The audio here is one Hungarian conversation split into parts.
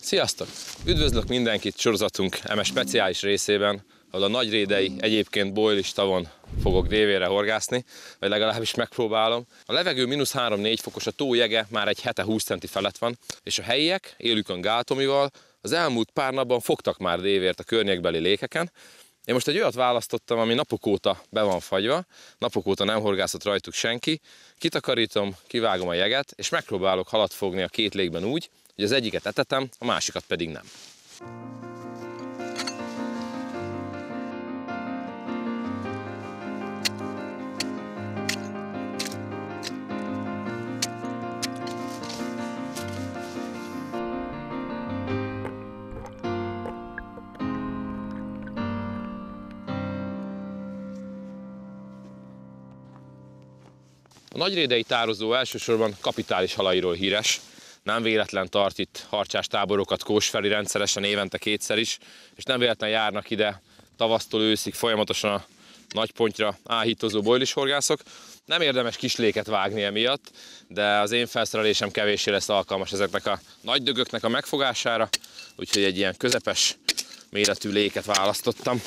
Sziasztok! Üdvözlök mindenkit sorozatunk eme speciális részében, ahol a nagyrédei, egyébként bojlis tavon fogok dévére horgászni, vagy legalábbis megpróbálom. A levegő -3-4 fokos, a tó jege már egy hete 20 centi felett van, és a helyiek, élükön Gáltomival, az elmúlt pár napban fogtak már dévért a környékbeli lékeken. Én most egy olyat választottam, ami napok óta be van fagyva, napok óta nem horgászott rajtuk senki. Kitakarítom, kivágom a jeget, és megpróbálok halat fogni a két lékben úgy, hogy az egyiket etetem, a másikat pedig nem. A nagyrédei tározó elsősorban kapitális halairól híres. Nem véletlen tart itt harcsás táborokat Kósferi rendszeresen, évente kétszer is, és nem véletlen járnak ide tavasztól őszig folyamatosan a nagypontra áhítozó bojlishorgászok. Nem érdemes kisléket vágni emiatt, de az én felszerelésem kevéssé lesz alkalmas ezeknek a nagy dögöknek a megfogására, úgyhogy egy ilyen közepes méretű léket választottam.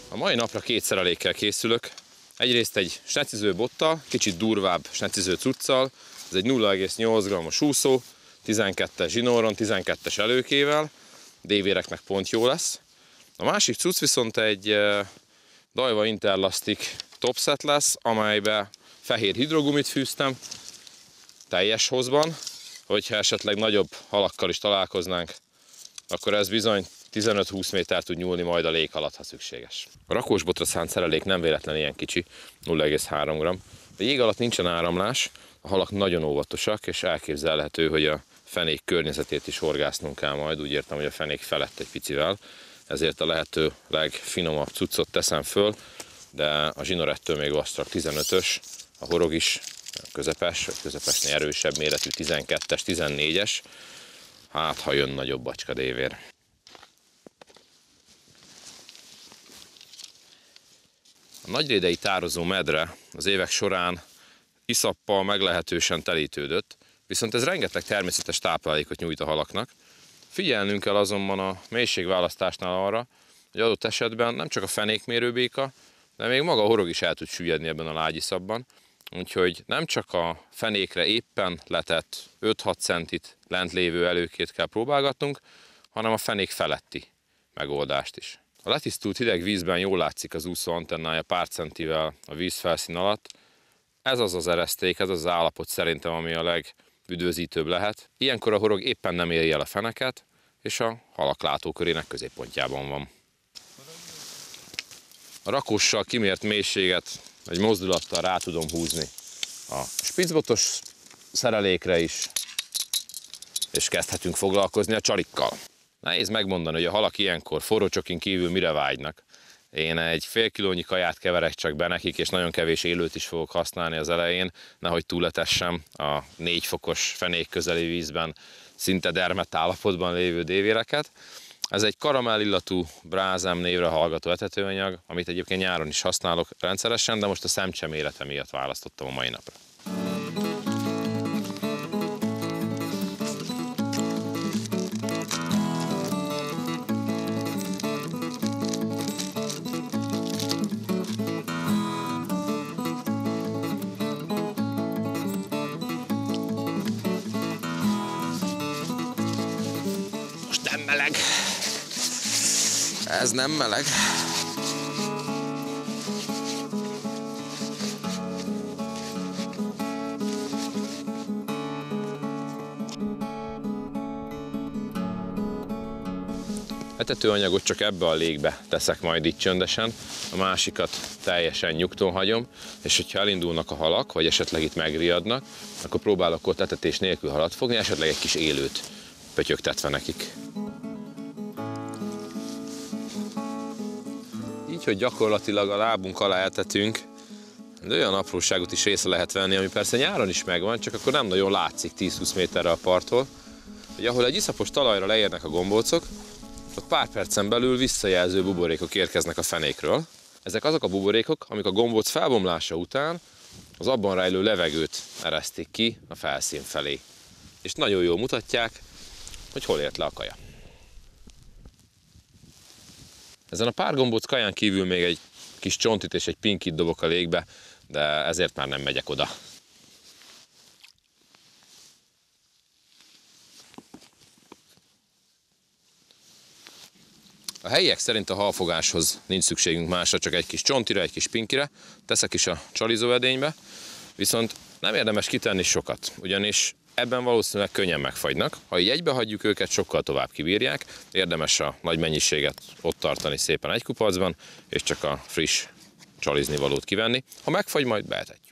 A mai napra két szerelékkel készülök. Egyrészt egy sneciző bottal, kicsit durvább sneciző cuccal. Ez egy 0,8 g-os úszó, 12-es zsinóron, 12-es előkével. Dévéreknek pont jó lesz. A másik cucc viszont egy Daiwa Interlastic topset lesz, amelybe fehér hidrogumit fűztem, teljes hozban. Hogyha esetleg nagyobb halakkal is találkoznánk, akkor ez bizony 15-20 méter tud nyúlni majd a lék alatt, ha szükséges. A rakósbotra szánt szerelék nem véletlen ilyen kicsi, 0,3 g. A jég alatt nincsen áramlás, a halak nagyon óvatosak, és elképzelhető, hogy a fenék környezetét is horgásznunk kell majd, úgy értem, hogy a fenék felett egy picivel, ezért a lehető legfinomabb cuccot teszem föl, de a zsinorettől még vastag 15-ös, a horog is közepes, vagy közepesnél erősebb méretű 12-es, 14-es, hát ha jön nagyobb bacska dévér. A nagyrédei tározó medre az évek során iszappal meglehetősen telítődött, viszont ez rengeteg természetes táplálékot nyújt a halaknak. Figyelnünk kell azonban a mélységválasztásnál arra, hogy adott esetben nem csak a fenékmérőbéka, de még maga a horog is el tud süllyedni ebben a lágyiszapban. Úgyhogy nem csak a fenékre éppen letett 5-6 centit lent lévő előkét kell próbálgatnunk, hanem a fenék feletti megoldást is. A letisztult hideg vízben jól látszik az úszó antennája pár centivel a vízfelszín alatt. Ez az az ereszték, ez az az állapot szerintem, ami a legüdvözítőbb lehet. Ilyenkor a horog éppen nem éri el a feneket, és a halak látókörének középpontjában van. A rakóssal kimért mélységet egy mozdulattal rá tudom húzni a spicbotos szerelékre is, és kezdhetünk foglalkozni a csalikkal. Nehéz megmondani, hogy a halak ilyenkor forró csokin kívül mire vágynak. Én egy fél kilónyi kaját keverek csak be nekik, és nagyon kevés élőt is fogok használni az elején, nehogy túletessem a 4 fokos fenék közeli vízben szinte dermedt állapotban lévő dévéreket. Ez egy karamell illatú brázám névre hallgató etetőanyag, amit egyébként nyáron is használok rendszeresen, de most a szemcse mérete miatt választottam a mai napra. Most nem meleg. Ez nem meleg. Etetőanyagot csak ebbe a légbe teszek majd itt csöndesen, a másikat teljesen nyugton hagyom, és hogyha elindulnak a halak, vagy esetleg itt megriadnak, akkor próbálok ott etetés nélkül halat fogni, esetleg egy kis élőt pötyögtetve nekik. Így, hogy gyakorlatilag a lábunk alá etetünk, de olyan apróságot is észre lehet venni, ami persze nyáron is megvan, csak akkor nem nagyon látszik 10-20 méterre a parttól, hogy ahol egy iszapos talajra leérnek a gombócok, ott pár percen belül visszajelző buborékok érkeznek a fenékről. Ezek azok a buborékok, amik a gombóc felbomlása után az abban rejlő levegőt eresztik ki a felszín felé. És nagyon jól mutatják, hogy hol ért le a kaja. Ezen a pár gombóc kaján kívül még egy kis csontit és egy pinkit dobok a légbe, de ezért már nem megyek oda. A helyiek szerint a halfogáshoz nincs szükségünk másra, csak egy kis csontira, egy kis pinkire, teszek is a csalizóedénybe, viszont nem érdemes kitenni sokat, ugyanis ebben valószínűleg könnyen megfagynak. Ha így egybe hagyjuk őket, sokkal tovább kibírják, érdemes a nagy mennyiséget ott tartani szépen egy kupacban, és csak a friss csalizni valót kivenni. Ha megfagy, majd beetetjük.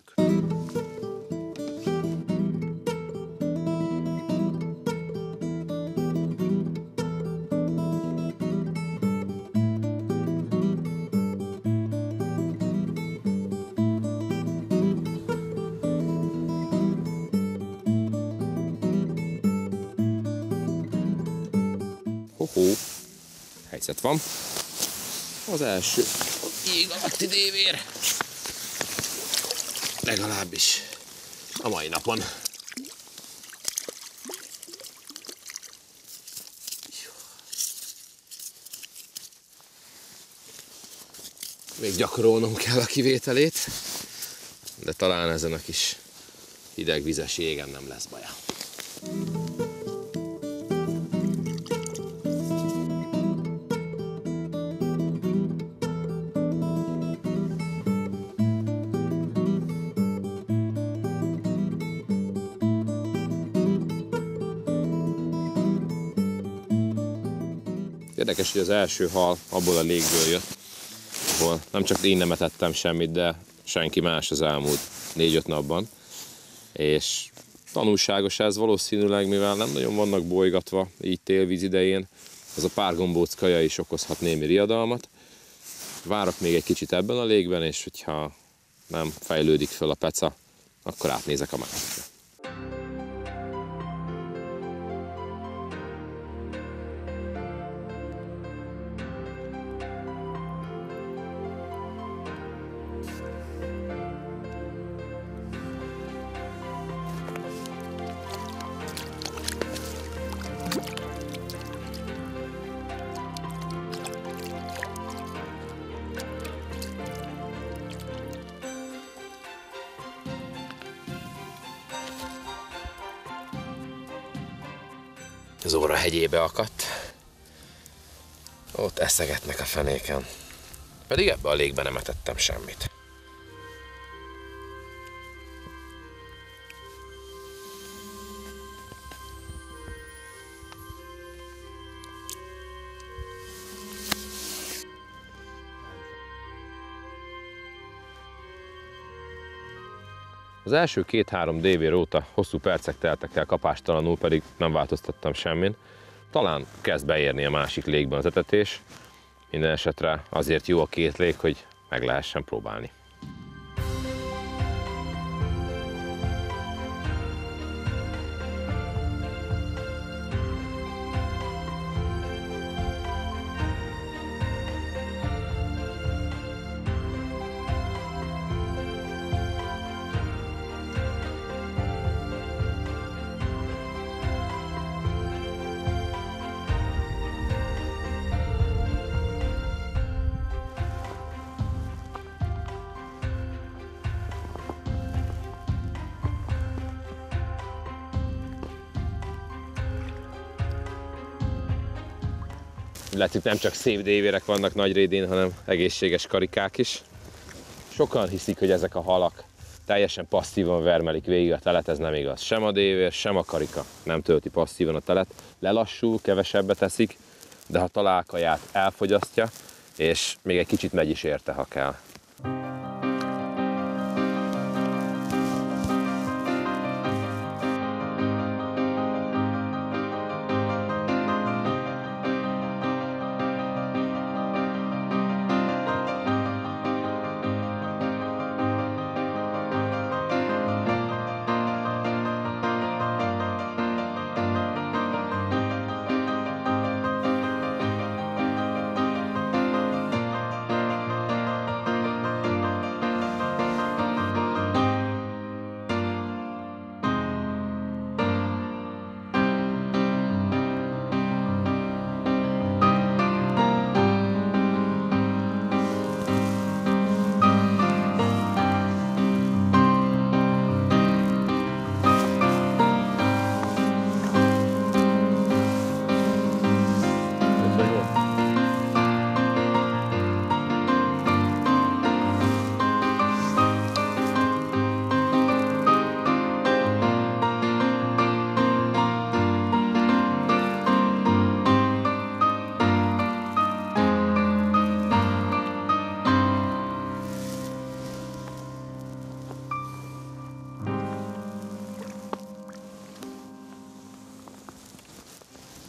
Helyzet van. Az első jég alatti dévér. Legalábbis a mai napon. Még gyakorolnom kell a kivételét, de talán ezen a kis hidegvizes jégen nem lesz baja. Érdekes, hogy az első hal abból a légből jött, ahol nem csak én nem etettem semmit, de senki más az elmúlt 4-5 napban. És tanulságos ez valószínűleg, mivel nem nagyon vannak bolygatva így télvíz idején, az a pár gombóc kaja is okozhat némi riadalmat. Várok még egy kicsit ebben a légben, és hogyha nem fejlődik föl a peca, akkor átnézek a másikra. Az óra hegyébe akadt. Ott eszegetnek a fenéken. Pedig ebbe a légbe nem etettem semmit. Az első 2-3 dévér óta hosszú percek teltek el kapástalanul, pedig nem változtattam semmin. Talán kezd beérni a másik légben az etetés. Minden esetre azért jó a 2 lég, hogy meg lehessen próbálni. Illetve nem csak szép dévérek vannak Nagyrédén, hanem egészséges karikák is. Sokan hiszik, hogy ezek a halak teljesen passzívan vermelik végig a telet, ez nem igaz. Sem a dévér, sem a karika nem tölti passzívan a telet. Lelassul, kevesebbet eszik, de ha talál kaját, elfogyasztja, és még egy kicsit megy is érte, ha kell.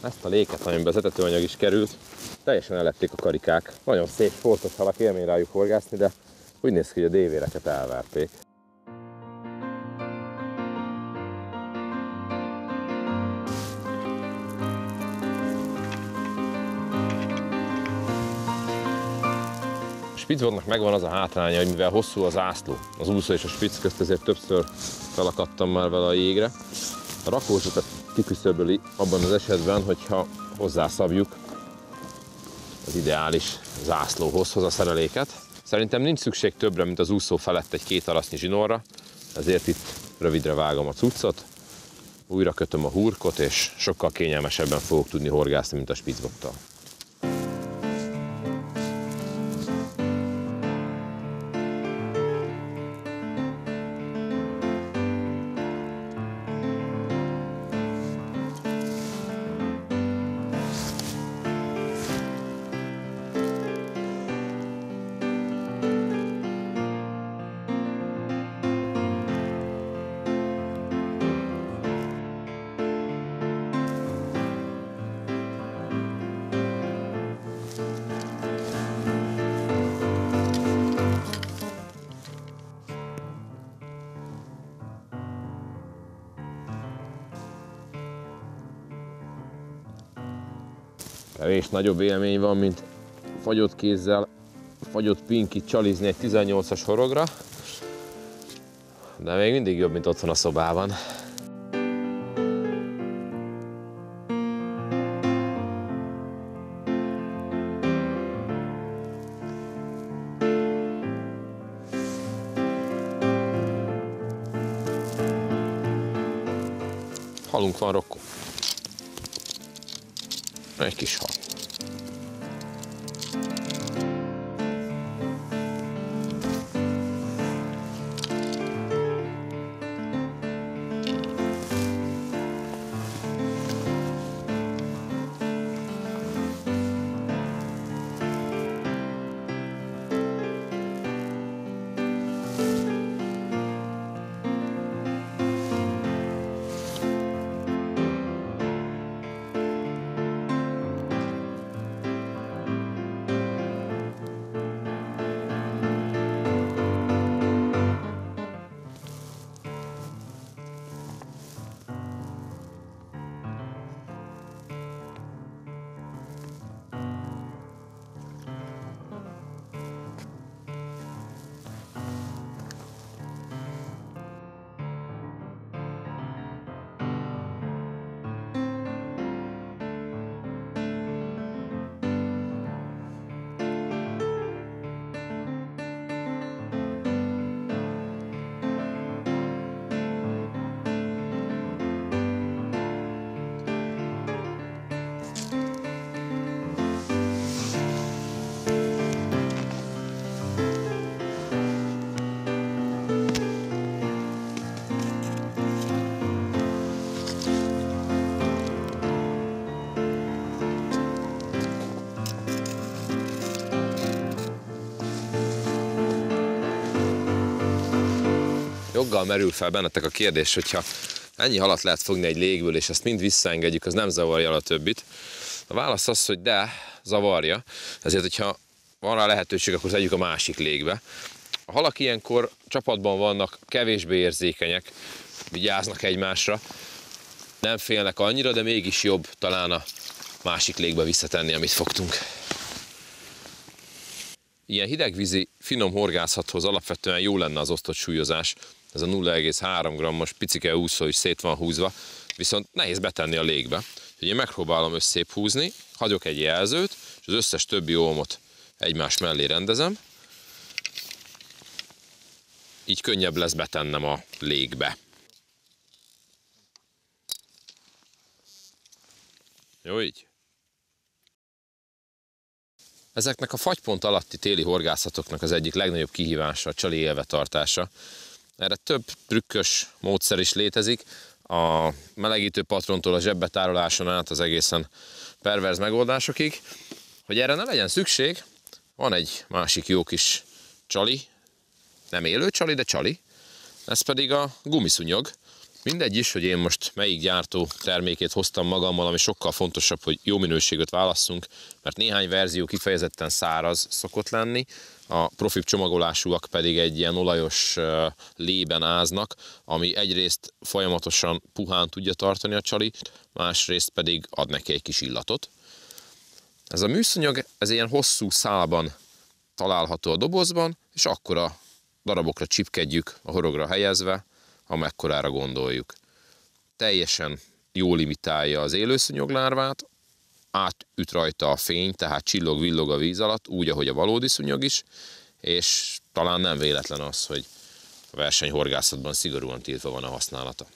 Ezt a léket, amiben az etetőanyag is került, teljesen elették a karikák. Nagyon szép, sportos halak, élmény rájuk horgászni, de úgy néz ki, hogy a dévéreket elverték. A Spitzbottnak megvan az a hátránya, hogy mivel hosszú az ászló, az úszó és a spitz közt, ezért többször felakadtam már vele a jégre. A rakózat kiküszöböli abban az esetben, hogyha hozzászabjuk az ideális zászlóhoz a szereléket. Szerintem nincs szükség többre, mint az úszó felett egy 2 arasznyi zsinórra, ezért itt rövidre vágom a cuccot, újra kötöm a hurkot, és sokkal kényelmesebben fogok tudni horgászni, mint a Spitzbottal. Kevés nagyobb élmény van, mint fagyott kézzel, fagyott pinkit csalizni egy 18-as horogra, de még mindig jobb, mint otthon a szobában. Halunk van, Rokko. Egy kis hal. Joggal merül fel bennetek a kérdés, hogyha ennyi halat lehet fogni egy légből, és ezt mind visszaengedjük, az nem zavarja a többit. A válasz az, hogy de, zavarja. Ezért, hogyha van rá lehetőség, akkor tegyük a másik légbe. A halak ilyenkor csapatban vannak, kevésbé érzékenyek, vigyáznak egymásra, nem félnek annyira, de mégis jobb talán a másik légbe visszatenni, amit fogtunk. Ilyen hidegvízi finom horgászathoz alapvetően jó lenne az osztott súlyozás. Ez a 0,3 g-os picike úszó is szét van húzva, viszont nehéz betenni a légbe. Úgyhogy én megpróbálom összép húzni, hagyok egy jelzőt, és az összes többi ólmot egymás mellé rendezem. Így könnyebb lesz betennem a légbe. Jó így? Ezeknek a fagypont alatti téli horgászatoknak az egyik legnagyobb kihívása a csali élvetartása. Erre több trükkös módszer is létezik, a melegítő patrontól a zsebbetároláson át az egészen perverz megoldásokig. Hogy erre ne legyen szükség, van egy másik jó kis csali, nem élő csali, de csali, ez pedig a gumiszúnyog. Mindegy is, hogy én most melyik gyártó termékét hoztam magammal, ami sokkal fontosabb, hogy jó minőséget válasszunk, mert néhány verzió kifejezetten száraz szokott lenni, a profi csomagolásúak pedig egy ilyen olajos lében áznak, ami egyrészt folyamatosan puhán tudja tartani a csalit, másrészt pedig ad neki egy kis illatot. Ez a műszúnyog, ez ilyen hosszú szálban található a dobozban, és akkora darabokra csipkedjük a horogra helyezve, amekkorára gondoljuk. Teljesen jól imitálja az élőszúnyoglárvát, átüt rajta a fény, tehát csillog-villog a víz alatt, úgy, ahogy a valódi szúnyog is, és talán nem véletlen az, hogy a versenyhorgászatban szigorúan tiltva van a használata.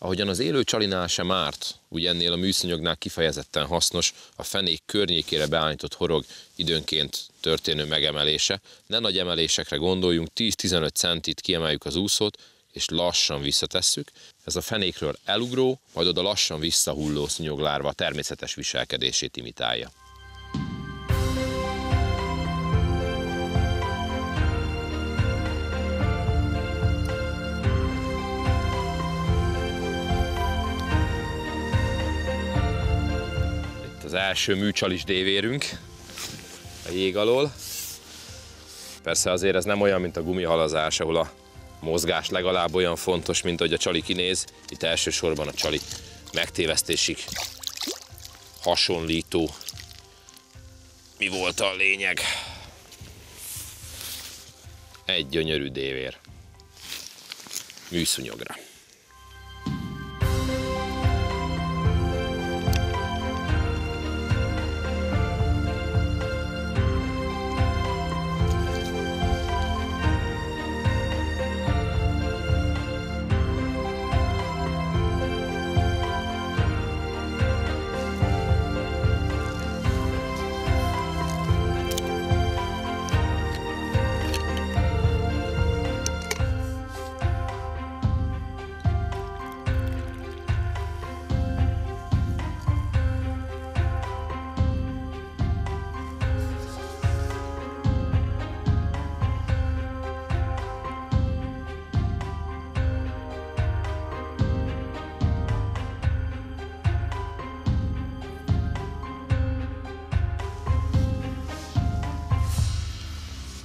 Ahogyan az élő csalinál sem árt, úgy ennél a műszúnyognál kifejezetten hasznos a fenék környékére beállított horog időnként történő megemelése. Ne nagy emelésekre gondoljunk, 10-15 centit kiemeljük az úszót, és lassan visszatesszük. Ez a fenékről elugró, majd oda lassan visszahulló szúnyoglárva természetes viselkedését imitálja. Az első műcsalis dévérünk a jég alól. Persze azért ez nem olyan, mint a gumihalazás, ahol a mozgás legalább olyan fontos, mint hogy a csali kinéz. Itt elsősorban a csali megtévesztésig hasonlító. Mi volt a lényeg? Egy gyönyörű dévér. Műszúnyogra.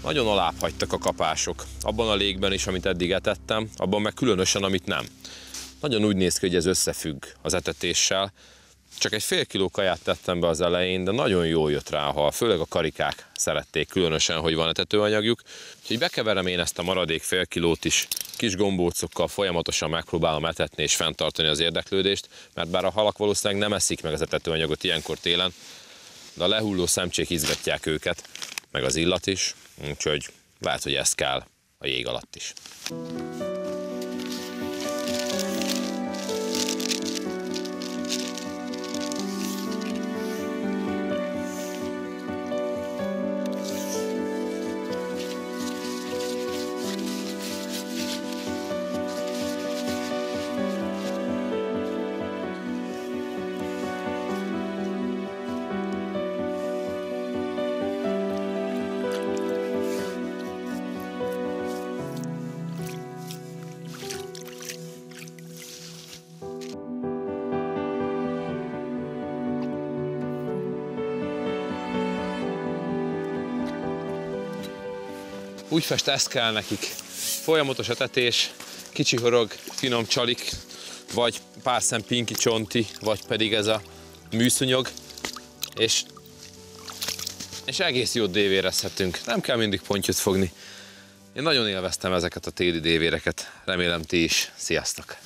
Nagyon alább hagytak a kapások, abban a légben is, amit eddig etettem, abban meg különösen, amit nem. Nagyon úgy néz ki, hogy ez összefügg az etetéssel. Csak egy fél kiló kaját tettem be az elején, de nagyon jól jött rá a hal, főleg a karikák szerették különösen, hogy van etetőanyagjuk. Úgyhogy bekeverem én ezt a maradék fél kilót is, kis gombócokkal folyamatosan megpróbálom etetni és fenntartani az érdeklődést, mert bár a halak valószínűleg nem eszik meg az etetőanyagot ilyenkor télen, de a lehulló szemcsék izgatják őket, meg az illat is, úgyhogy lehet, hogy ez kell a jég alatt is. Úgyfest ez kell nekik. Folyamatos etetés, kicsi horog, finom csalik, vagy pár szem pinki csonti, vagy pedig ez a műszúnyog, és egész jót dévérezhetünk. Nem kell mindig pontyot fogni. Én nagyon élveztem ezeket a téli dévéreket. Remélem ti is. Sziasztok!